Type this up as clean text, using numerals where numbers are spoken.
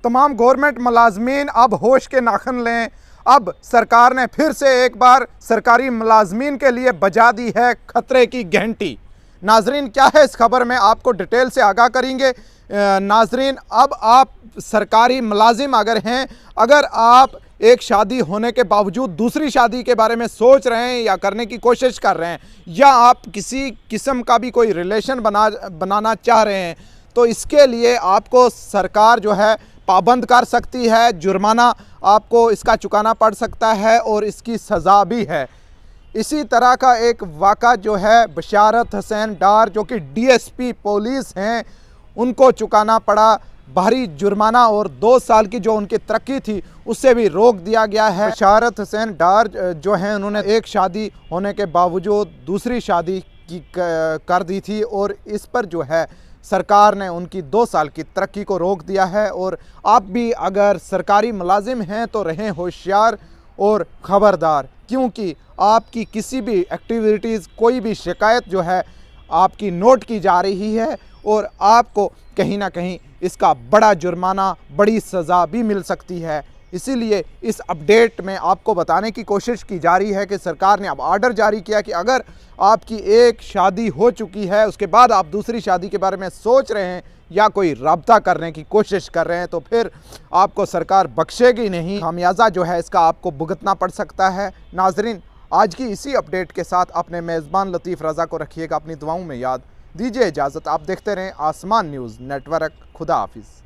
तमाम गवर्नमेंट मुलाजमीन अब होश के नाखन लें। अब सरकार ने फिर से एक बार सरकारी मुलाजमीन के लिए बजा दी है खतरे की घंटी। नाजरीन, क्या है इस खबर में आपको डिटेल से आगाह करेंगे। नाजरीन, अब आप सरकारी मुलाजिम अगर हैं, अगर आप एक शादी होने के बावजूद दूसरी शादी के बारे में सोच रहे हैं या करने की कोशिश कर रहे हैं, या आप किसी किस्म का भी कोई रिलेशन बनाना चाह रहे हैं, तो इसके लिए आपको सरकार जो है पाबंद कर सकती है। जुर्माना आपको इसका चुकाना पड़ सकता है और इसकी सज़ा भी है। इसी तरह का एक वाक़ा जो है बशारत हुसैन डार, जो कि डीएसपी पुलिस हैं, उनको चुकाना पड़ा भारी जुर्माना और 2 साल की जो उनकी तरक्की थी उससे भी रोक दिया गया है। बशारत हुसैन डार जो हैं, उन्होंने एक शादी होने के बावजूद दूसरी शादी की कर दी थी और इस पर जो है सरकार ने उनकी 2 साल की तरक्की को रोक दिया है। और आप भी अगर सरकारी मुलाजिम हैं तो रहें होशियार और ख़बरदार, क्योंकि आपकी किसी भी एक्टिविटीज़, कोई भी शिकायत जो है आपकी नोट की जा रही है और आपको कहीं ना कहीं इसका बड़ा जुर्माना, बड़ी सज़ा भी मिल सकती है। इसीलिए इस अपडेट में आपको बताने की कोशिश की जा रही है कि सरकार ने अब आर्डर जारी किया कि अगर आपकी एक शादी हो चुकी है, उसके बाद आप दूसरी शादी के बारे में सोच रहे हैं या कोई राब्ता करने की कोशिश कर रहे हैं, तो फिर आपको सरकार बख्शेगी नहीं। खामियाजा जो है इसका आपको भुगतना पड़ सकता है। नाजरीन, आज की इसी अपडेट के साथ अपने मेज़बान लतीफ़ रज़ा को रखिएगा अपनी दुआओं में याद। दीजिए इजाज़त। आप देखते रहें आसमान न्यूज़ नेटवर्क। खुदा हाफिज़।